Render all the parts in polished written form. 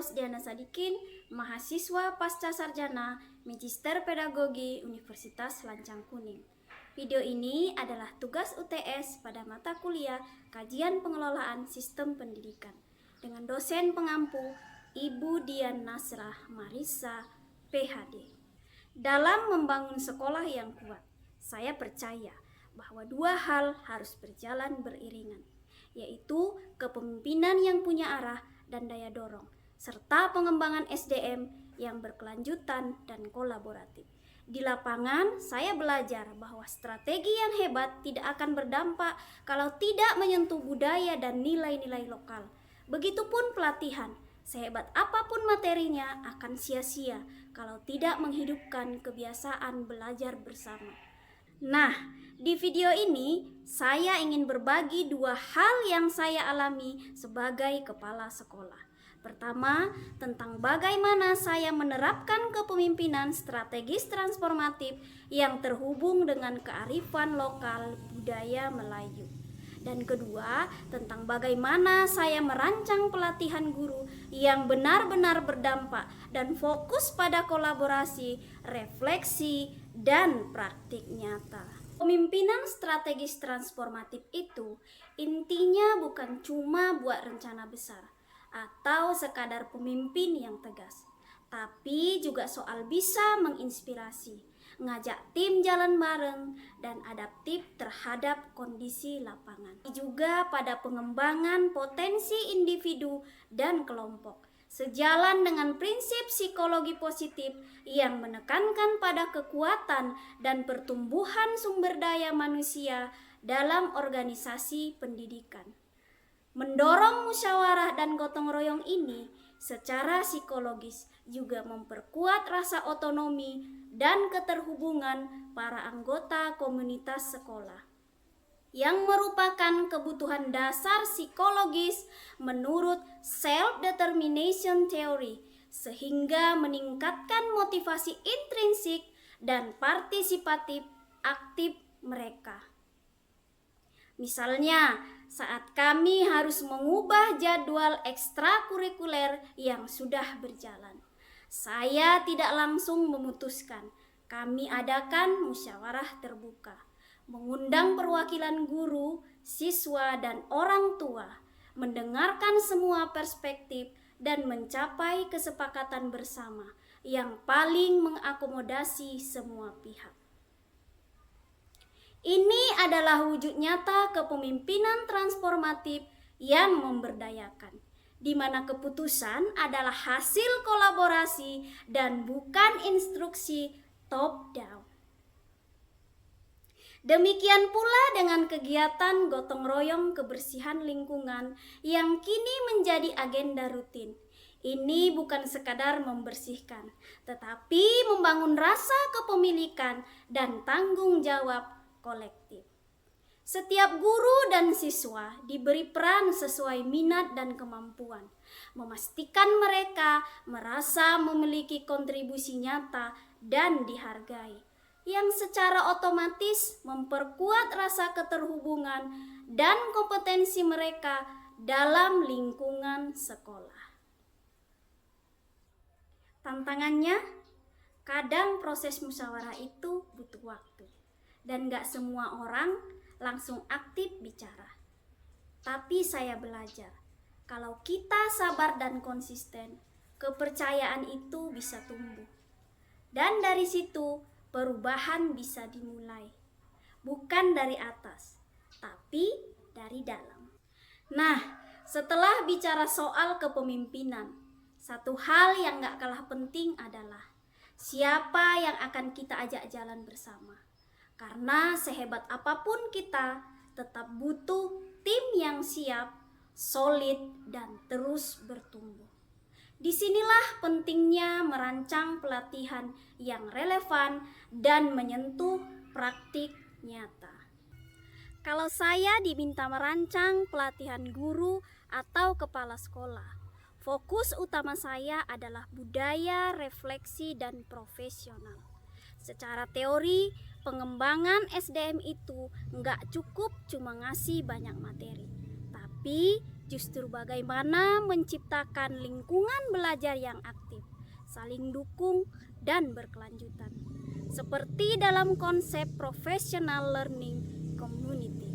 Rosdiana Sadikin, mahasiswa pasca sarjana Magister Pedagogi Universitas Lancang Kuning. Video ini adalah tugas UTS pada mata kuliah Kajian Pengelolaan Sistem Pendidikan dengan dosen pengampu Ibu Dian Nasrah Marissa, PhD. Dalam membangun sekolah yang kuat, saya percaya bahwa dua hal harus berjalan beriringan, yaitu kepemimpinan yang punya arah dan daya dorong, serta pengembangan SDM yang berkelanjutan dan kolaboratif. Di lapangan, saya belajar bahwa strategi yang hebat tidak akan berdampak kalau tidak menyentuh budaya dan nilai-nilai lokal. Begitupun pelatihan, sehebat apapun materinya akan sia-sia kalau tidak menghidupkan kebiasaan belajar bersama. Nah, di video ini saya ingin berbagi dua hal yang saya alami sebagai kepala sekolah. Pertama, tentang bagaimana saya menerapkan kepemimpinan strategis transformatif yang terhubung dengan kearifan lokal budaya Melayu. Dan kedua, tentang bagaimana saya merancang pelatihan guru yang benar-benar berdampak dan fokus pada kolaborasi, refleksi, dan praktik nyata. Pemimpinan strategis transformatif itu intinya bukan cuma buat rencana besar atau sekadar pemimpin yang tegas, tapi juga soal bisa menginspirasi, ngajak tim jalan bareng, dan adaptif terhadap kondisi lapangan. Juga pada pengembangan potensi individu dan kelompok, sejalan dengan prinsip psikologi positif yang menekankan pada kekuatan dan pertumbuhan sumber daya manusia dalam organisasi pendidikan. Mendorong musyawarah dan gotong royong ini secara psikologis juga memperkuat rasa otonomi dan keterhubungan para anggota komunitas sekolah, yang merupakan kebutuhan dasar psikologis menurut self-determination theory, sehingga meningkatkan motivasi intrinsik dan partisipatif aktif mereka. Misalnya, saat kami harus mengubah jadwal ekstrakurikuler yang sudah berjalan, saya tidak langsung memutuskan. Kami adakan musyawarah terbuka, mengundang perwakilan guru, siswa, dan orang tua, mendengarkan semua perspektif, dan mencapai kesepakatan bersama yang paling mengakomodasi semua pihak. Ini adalah wujud nyata kepemimpinan transformatif yang memberdayakan, di mana keputusan adalah hasil kolaborasi dan bukan instruksi top down. Demikian pula dengan kegiatan gotong royong kebersihan lingkungan yang kini menjadi agenda rutin. Ini bukan sekadar membersihkan, tetapi membangun rasa kepemilikan dan tanggung jawab kolektif. Setiap guru dan siswa diberi peran sesuai minat dan kemampuan, memastikan mereka merasa memiliki kontribusi nyata dan dihargai, yang secara otomatis memperkuat rasa keterhubungan dan kompetensi mereka dalam lingkungan sekolah. Tantangannya, kadang proses musyawarah itu butuh waktu, dan gak semua orang langsung aktif bicara. Tapi saya belajar, kalau kita sabar dan konsisten, kepercayaan itu bisa tumbuh. Dan dari situ, perubahan bisa dimulai. Bukan dari atas, tapi dari dalam. Nah, setelah bicara soal kepemimpinan, satu hal yang gak kalah penting adalah siapa yang akan kita ajak jalan bersama. Karena sehebat apapun kita, tetap butuh tim yang siap, solid, dan terus bertumbuh. Disinilah pentingnya merancang pelatihan yang relevan dan menyentuh praktik nyata. Kalau saya diminta merancang pelatihan guru atau kepala sekolah, fokus utama saya adalah budaya, refleksi, dan profesional. Secara teori, pengembangan SDM itu nggak cukup cuma ngasih banyak materi, tapi justru bagaimana menciptakan lingkungan belajar yang aktif, saling dukung, dan berkelanjutan. Seperti dalam konsep Professional Learning Community.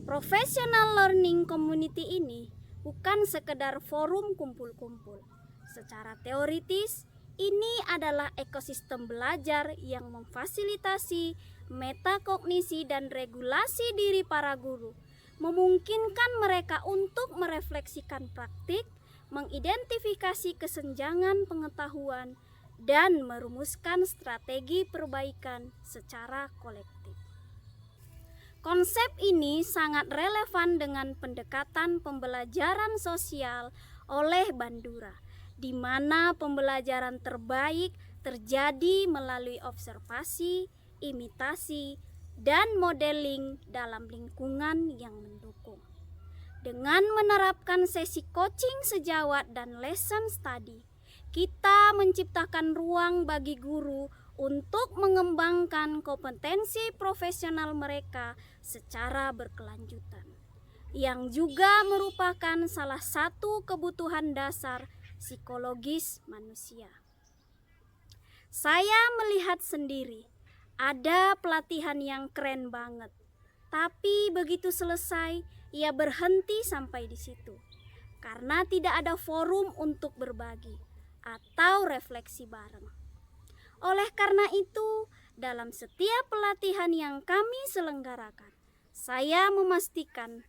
Professional Learning Community ini bukan sekedar forum kumpul-kumpul. Secara teoritis, ini adalah ekosistem belajar yang memfasilitasi metakognisi dan regulasi diri para guru, memungkinkan mereka untuk merefleksikan praktik, mengidentifikasi kesenjangan pengetahuan, dan merumuskan strategi perbaikan secara kolektif. Konsep ini sangat relevan dengan pendekatan pembelajaran sosial oleh Bandura, di mana pembelajaran terbaik terjadi melalui observasi, imitasi, dan modeling dalam lingkungan yang mendukung. Dengan menerapkan sesi coaching sejawat dan lesson study, kita menciptakan ruang bagi guru untuk mengembangkan kompetensi profesional mereka secara berkelanjutan, yang juga merupakan salah satu kebutuhan dasar psikologis manusia. Saya melihat sendiri, ada pelatihan yang keren banget, tapi begitu selesai, ia berhenti sampai di situ, karena tidak ada forum untuk berbagi atau refleksi bareng. Oleh karena itu, dalam setiap pelatihan yang kami selenggarakan, saya memastikan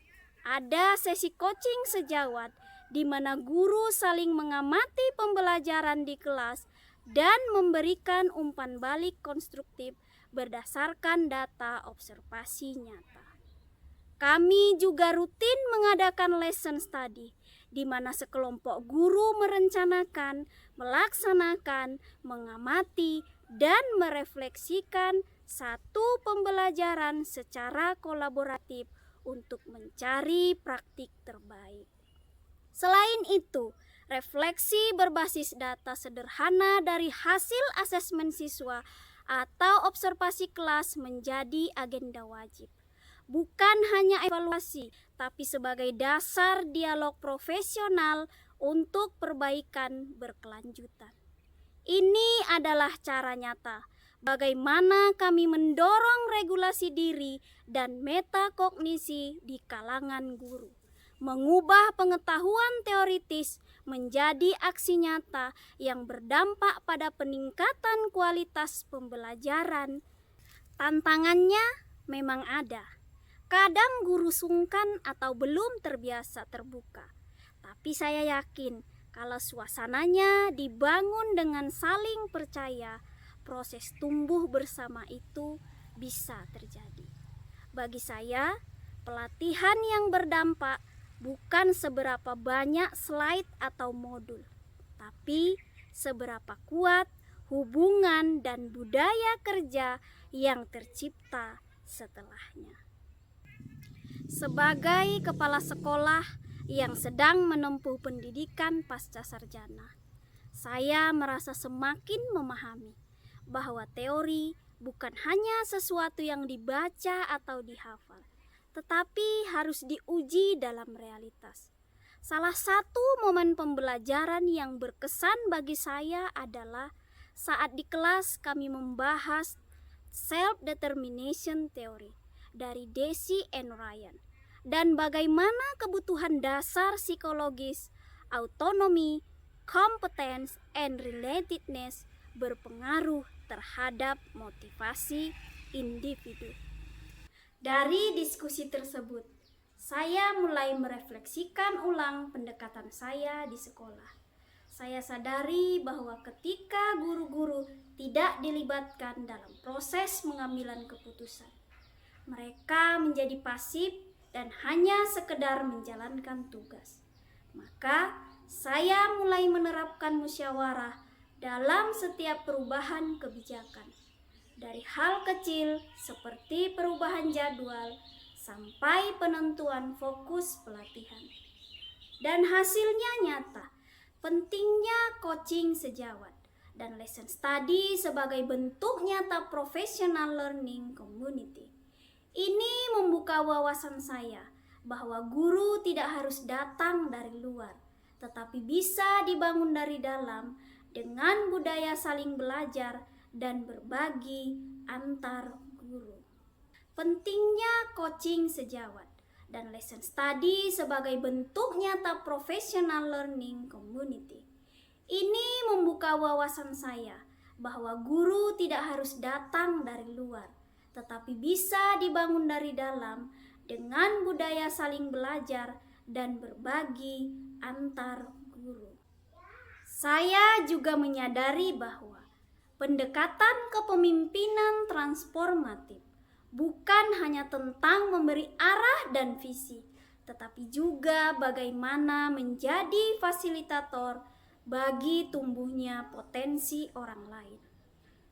ada sesi coaching sejawat di mana guru saling mengamati pembelajaran di kelas dan memberikan umpan balik konstruktif berdasarkan data observasi nyata. Kami juga rutin mengadakan lesson study, di mana sekelompok guru merencanakan, melaksanakan, mengamati, dan merefleksikan satu pembelajaran secara kolaboratif untuk mencari praktik terbaik. Selain itu, refleksi berbasis data sederhana dari hasil asesmen siswa atau observasi kelas menjadi agenda wajib. Bukan hanya evaluasi, tapi sebagai dasar dialog profesional untuk perbaikan berkelanjutan. Ini adalah cara nyata bagaimana kami mendorong regulasi diri dan metakognisi di kalangan guru, mengubah pengetahuan teoritis menjadi aksi nyata yang berdampak pada peningkatan kualitas pembelajaran. Tantangannya memang ada. Kadang guru sungkan atau belum terbiasa terbuka. Tapi saya yakin kalau suasananya dibangun dengan saling percaya, proses tumbuh bersama itu bisa terjadi. Bagi saya, pelatihan yang berdampak bukan seberapa banyak slide atau modul, tapi seberapa kuat hubungan dan budaya kerja yang tercipta setelahnya. Sebagai kepala sekolah yang sedang menempuh pendidikan pasca sarjana, saya merasa semakin memahami bahwa teori bukan hanya sesuatu yang dibaca atau dihafal, tetapi harus diuji dalam realitas. Salah satu momen pembelajaran yang berkesan bagi saya adalah saat di kelas kami membahas self-determination theory dari Deci and Ryan, dan bagaimana kebutuhan dasar psikologis, autonomi, competence, and relatedness berpengaruh terhadap motivasi individu. Dari diskusi tersebut, saya mulai merefleksikan ulang pendekatan saya di sekolah. Saya sadari bahwa ketika guru-guru tidak dilibatkan dalam proses pengambilan keputusan, mereka menjadi pasif dan hanya sekedar menjalankan tugas. Maka saya mulai menerapkan musyawarah dalam setiap perubahan kebijakan. Dari hal kecil seperti perubahan jadwal sampai penentuan fokus pelatihan. Dan hasilnya nyata, pentingnya coaching sejawat dan lesson study sebagai bentuk nyata professional learning community. Ini membuka wawasan saya bahwa guru tidak harus datang dari luar, tetapi bisa dibangun dari dalam dengan budaya saling belajar dan berbagi antar guru. Pentingnya coaching sejawat dan lesson study sebagai bentuk nyata professional learning community. Ini membuka wawasan saya bahwa guru tidak harus datang dari luar, tetapi bisa dibangun dari dalam dengan budaya saling belajar dan berbagi antar guru. Saya juga menyadari bahwa pendekatan kepemimpinan transformatif bukan hanya tentang memberi arah dan visi, tetapi juga bagaimana menjadi fasilitator bagi tumbuhnya potensi orang lain.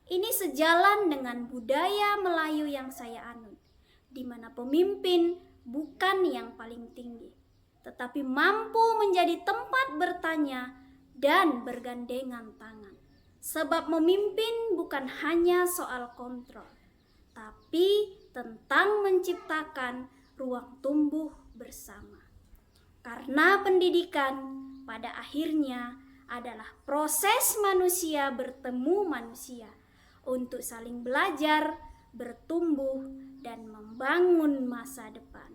Ini sejalan dengan budaya Melayu yang saya anut, di mana pemimpin bukan yang paling tinggi, tetapi mampu menjadi tempat bertanya dan bergandengan tangan. Sebab memimpin bukan hanya soal kontrol, tapi tentang menciptakan ruang tumbuh bersama. Karena pendidikan pada akhirnya adalah proses manusia bertemu manusia untuk saling belajar, bertumbuh, dan membangun masa depan.